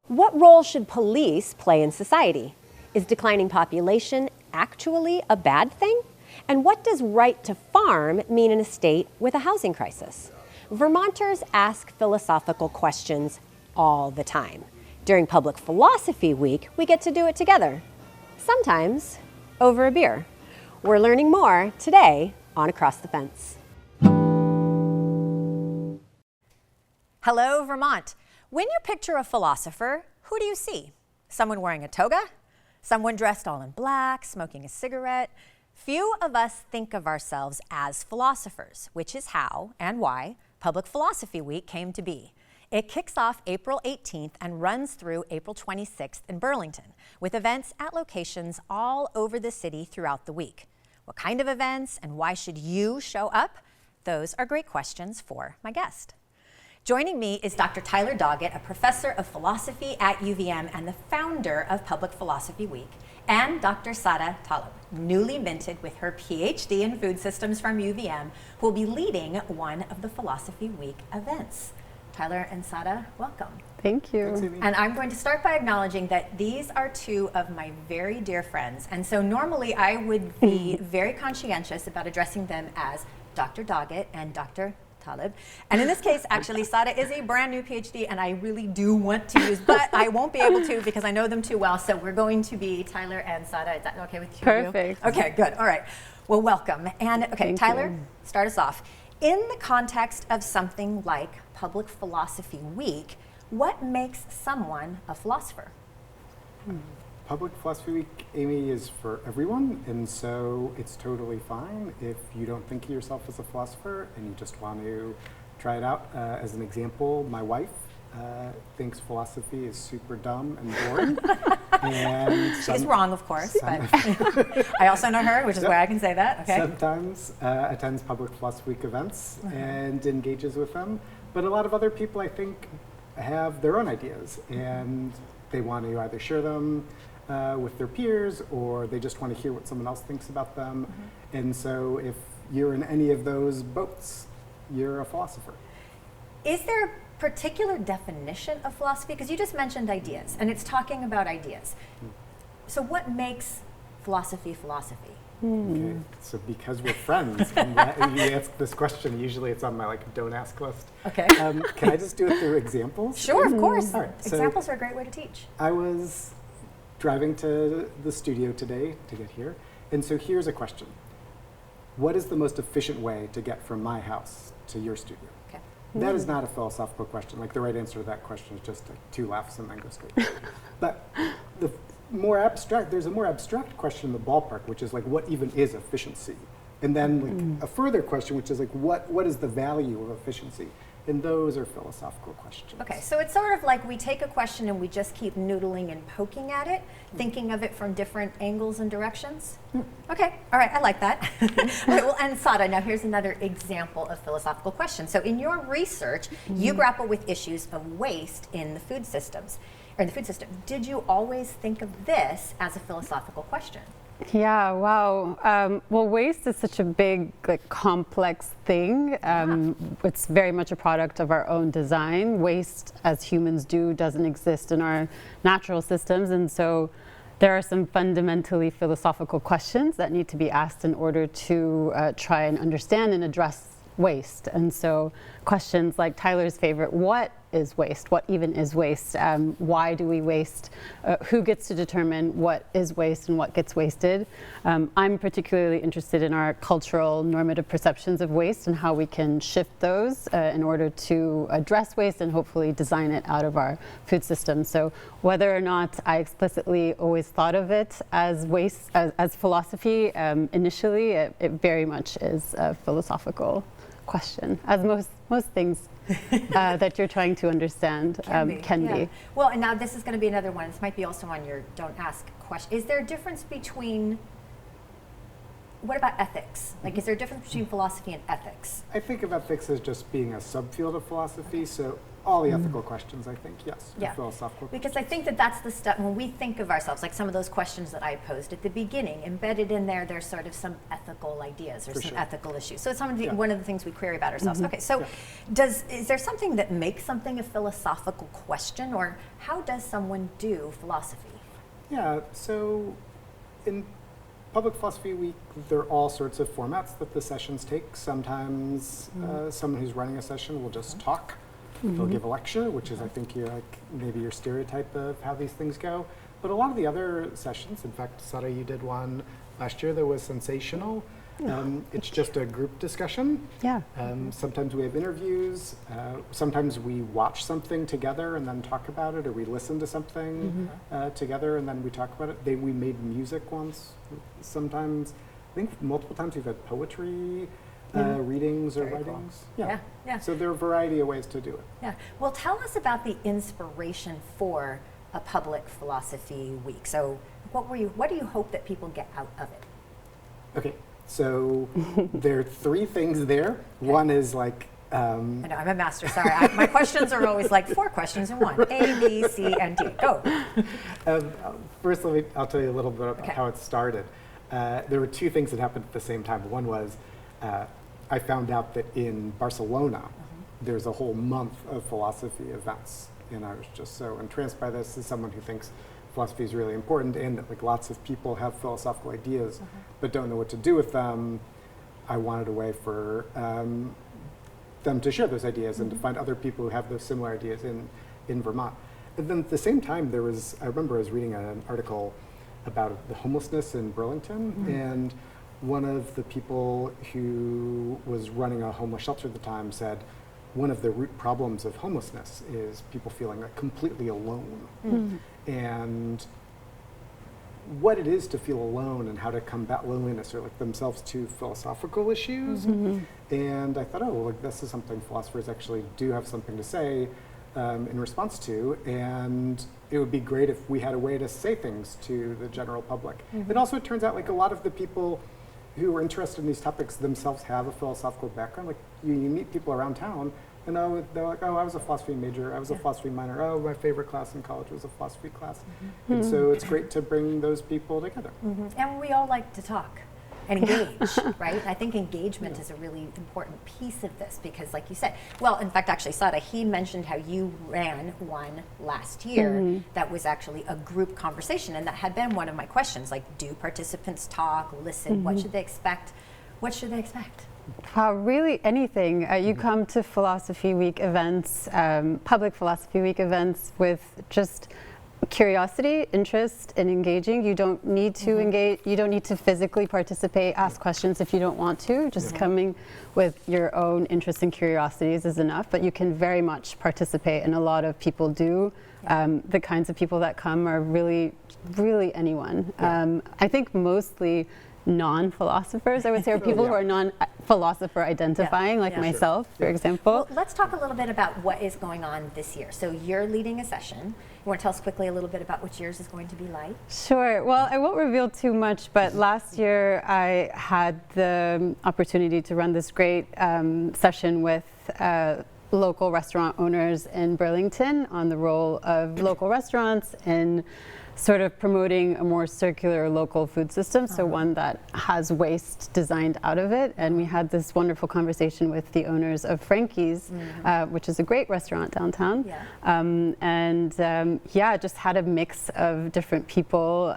What role should police play in society? Is declining population actually a bad thing? And what does right to farm mean in a state with a housing crisis? Vermonters ask philosophical questions all the time. During Public Philosophy Week, we get to do it together. Sometimes over a beer. We're learning more today on Across the Fence. Hello, Vermont. When you picture a philosopher, who do you see? Someone wearing a toga? Someone dressed all in black, smoking a cigarette? Few of us think of ourselves as philosophers, which is how and why Public Philosophy Week came to be. It kicks off April 18th and runs through April 26th in Burlington, with events at locations all over the city throughout the week. What kind of events and why should you show up? Those are great questions for my guest. Joining me is Dr. Tyler Doggett, a professor of philosophy at UVM and the founder of Public Philosophy Week, and Dr. Sarra Talib, newly minted with her PhD in Food Systems from UVM, who will be leading one of the Philosophy Week events. Tyler and Sarra, welcome. Thank you. Thanks, and I'm going to start by acknowledging that these are two of my very dear friends, and so normally I would be very conscientious about addressing them as Dr. Doggett and Dr. Talib. And in this case, actually, Sarra is a brand new PhD, and I really do want to use, but I won't be able to because I know them too well. So we're going to be Tyler and Sarra. Is that okay with you? Perfect. Okay, good. All right. Well, welcome. And okay, Thank Tyler, you. start us off. In the context of something like Public Philosophy Week, what makes someone a philosopher? Public Philosophy Week, Amy, is for everyone, and so it's totally fine if you don't think of yourself as a philosopher and you just want to try it out. As an example, my wife thinks philosophy is super dumb and boring. And She's wrong, of course, but I also know her, which is why I can say that. Okay. Sometimes attends Public Philosophy Week events and engages with them, but a lot of other people, I think, have their own ideas, and they want to either share them with their peers, or they just want to hear what someone else thinks about them. And so if you're in any of those boats, you're a philosopher. Is there a particular definition of philosophy? Because you just mentioned ideas, and it's talking about ideas. So what makes philosophy philosophy? Okay, so because we're friends, and you ask this question, usually it's on my don't ask list. Okay. Can I just do it through examples? Sure, of course. All right, Examples are a great way to teach. I was driving to the studio today to get here, and so here's a question. What is the most efficient way to get from my house to your studio? Okay. That is not a philosophical question. Like, the right answer to that question is just two laughs and then go straight. But there's a more abstract question in the ballpark, which is what even is efficiency? And then a further question, which is what is the value of efficiency? And those are philosophical questions. Okay, so it's sort of like we take a question and we just keep noodling and poking at it, thinking of it from different angles and directions. Okay, all right, I like that. Okay, well, and Sarra, now here's another example of philosophical question. So in your research, you grapple with issues of waste in the food systems, or in the food system. Did you always think of this as a philosophical question? Yeah, wow. Well, waste is such a big, complex thing. It's very much a product of our own design. Waste, as humans do, doesn't exist in our natural systems. And so there are some fundamentally philosophical questions that need to be asked in order to try and understand and address waste. And so questions like Tyler's favorite, what is waste? What even is waste? Why do we waste? Who gets to determine what is waste and what gets wasted? I'm particularly interested in our cultural normative perceptions of waste and how we can shift those in order to address waste and hopefully design it out of our food system. So whether or not I explicitly always thought of it as waste, as philosophy, initially, it very much is a philosophical question, as most things that you're trying to understand can be. Well, and now this is going to be another one. This might be also on your don't ask question. Is there a difference between what about ethics? Like, is there a difference between philosophy and ethics? I think of ethics as just being a subfield of philosophy, so all the ethical questions, I think, yes, are philosophical Because I think that that's the stuff, when we think of ourselves, like some of those questions that I posed at the beginning, embedded in there, there's sort of some ethical ideas or some ethical issues. So it's one of the things we query about ourselves. Okay, so is there something that makes something a philosophical question, or how does someone do philosophy? Yeah, so in Public Philosophy Week, there are all sorts of formats that the sessions take. Sometimes someone who's running a session will just talk. They'll give a lecture, which is, I think, maybe your stereotype of how these things go. But a lot of the other sessions, in fact, Sarra, you did one last year that was sensational. It's just a group discussion. Yeah. Sometimes we have interviews. Sometimes we watch something together and then talk about it, or we listen to something together and then we talk about it. We made music once. Sometimes, I think multiple times we've had poetry readings or writings. Cool. Yeah. So there are a variety of ways to do it. Yeah. Well, tell us about the inspiration for a Public Philosophy Week. So what do you hope that people get out of it? Okay. So there are three things there. One is like I know, I'm a master, sorry. My questions are always like 4 questions in one. A, B, C, and D. Go. First, I'll tell you a little bit about how it started. There were 2 things that happened at the same time. One was I found out that in Barcelona, there's a whole month of philosophy events. And I was just so entranced by this as someone who thinks philosophy is really important and that like lots of people have philosophical ideas but don't know what to do with them. I wanted a way for them to share those ideas and to find other people who have those similar ideas in Vermont. And then at the same time, I remember I was reading an article about the homelessness in Burlington, and one of the people who was running a homeless shelter at the time said, one of the root problems of homelessness is people feeling like completely alone. And what it is to feel alone and how to combat loneliness are like themselves 2 philosophical issues. And I thought, oh, well, this is something philosophers actually do have something to say in response to, and it would be great if we had a way to say things to the general public. And also it turns out like a lot of the people who are interested in these topics themselves have a philosophical background. Like you meet people around town and they're like, oh, I was a philosophy major, I was a philosophy minor, oh, my favorite class in college was a philosophy class. And so it's great to bring those people together. And we all like to talk and engage, right? I think engagement is a really important piece of this because like you said, well, in fact, actually, Sarra, he mentioned how you ran one last year that was actually a group conversation, and that had been one of my questions, like, do participants talk, listen, what should they expect? What should they expect? Really anything. You come to Philosophy Week events, Public Philosophy Week events with just curiosity, interest, and engaging. You don't need to engage, you don't need to physically participate, ask questions if you don't want to. Just coming with your own interests and curiosities is enough, but you can very much participate, and a lot of people do. The kinds of people that come are really anyone. I think mostly non-philosophers, I would say, or people who are non-philosopher identifying, like myself, for example. Well, let's talk a little bit about what is going on this year. So you're leading a session. You want to tell us quickly a little bit about what yours is going to be like? Sure. Well, I won't reveal too much, but last year I had the opportunity to run this great session with local restaurant owners in Burlington on the role of local restaurants in sort of promoting a more circular local food system, so one that has waste designed out of it. And we had this wonderful conversation with the owners of Frankie's, which is a great restaurant downtown. Just had a mix of different people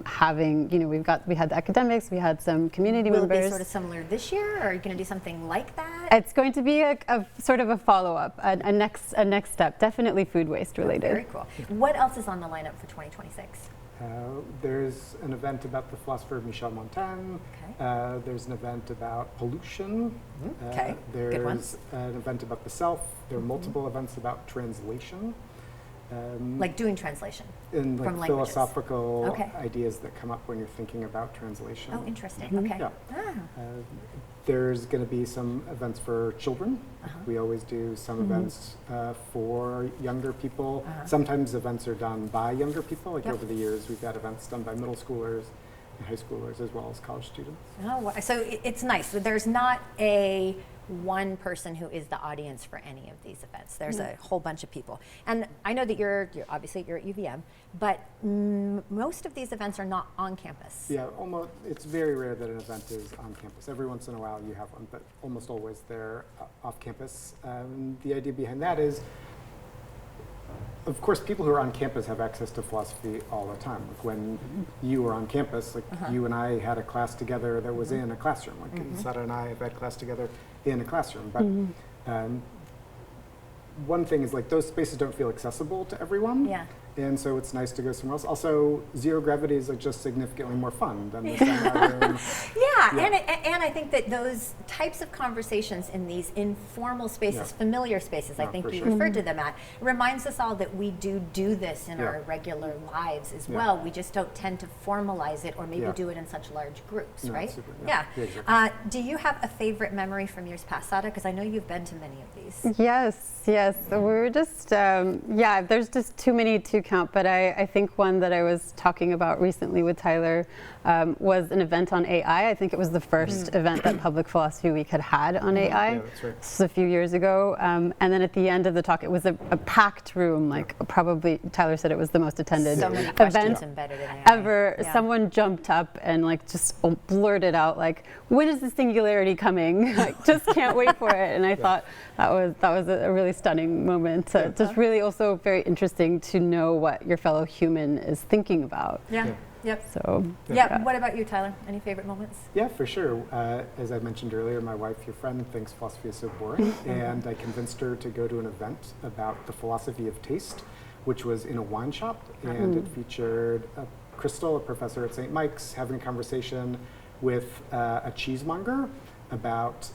having, you know, we had the academics, we had some community members. Will it be sort of similar this year, or are you going to do something like that? It's going to be a sort of a follow-up, a next step, definitely food waste related. Very cool. What else is on the lineup for 2026? There's an event about the philosopher Michel Montaigne. There's an event about pollution. There's an event about the self. There are multiple events about translation. Like doing translation and from like philosophical ideas that come up when you're thinking about translation. Oh, interesting. Okay. There's going to be some events for children. We always do some events for younger people. Sometimes events are done by younger people. Like over the years, we've had events done by middle schoolers high schoolers as well as college students. Oh, so it's nice. So there's not a one person who is the audience for any of these events. There's a whole bunch of people. And I know that you're obviously you're at UVM, but most of these events are not on campus. Yeah, almost. It's very rare that an event is on campus. Every once in a while you have one, but almost always they're off campus. The idea behind that is, of course, people who are on campus have access to philosophy all the time. Like when you were on campus, like you and I had a class together that was in a classroom. Like Sarra and I have had class together in a classroom. But one thing is like those spaces don't feel accessible to everyone. Yeah. And so it's nice to go somewhere else. Also, zero gravity is like just significantly more fun than the seminar room. And I think that those types of conversations in these informal spaces, familiar spaces, I think you referred to them at, reminds us all that we do this in our regular lives as well. We just don't tend to formalize it or maybe do it in such large groups, right? Super, exactly. Do you have a favorite memory from years past, Sarra? Because I know you've been to many of these. Yes. So we were just, there's just too many to count, but I think one that I was talking about recently with Tyler was an event on AI. I think it was the first event that Public Philosophy Week had on AI. Yeah, that's right. This was a few years ago. And then at the end of the talk, it was a packed room, like probably, Tyler said it was the most attended So many event questions embedded in AI. ever. Yeah. Someone jumped up and like just blurted out like, when is the singularity coming? Like, just can't wait for it. And I thought that was a really stunning moment. Just really also very interesting to know what your fellow human is thinking about. Yep. So. What about you, Tyler? Any favorite moments? Yeah, for sure. As I mentioned earlier, my wife, your friend, thinks philosophy is so boring, and I convinced her to go to an event about the philosophy of taste, which was in a wine shop, and it featured Crystal, a professor at St. Mike's, having a conversation with a cheesemonger about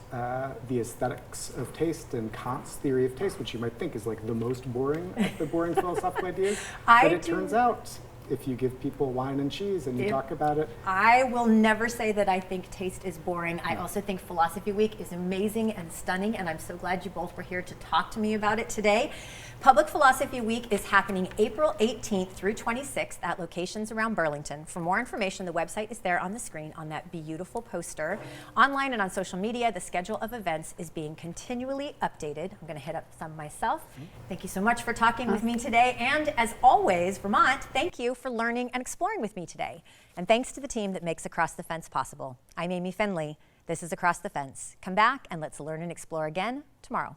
the aesthetics of taste and Kant's theory of taste, which you might think is like the most boring of the boring philosophical ideas. But it turns out, if you give people wine and cheese and you talk about it. I will never say that I think taste is boring. I also think Philosophy Week is amazing and stunning, and I'm so glad you both were here to talk to me about it today. Public Philosophy Week is happening April 18th through 26th at locations around Burlington. For more information, the website is there on the screen on that beautiful poster. Online and on social media, the schedule of events is being continually updated. I'm going to hit up some myself. Thank you so much for talking with me today. And as always, Vermont, thank you for learning and exploring with me today. And thanks to the team that makes Across the Fence possible. I'm Amy Finley. This is Across the Fence. Come back and let's learn and explore again tomorrow.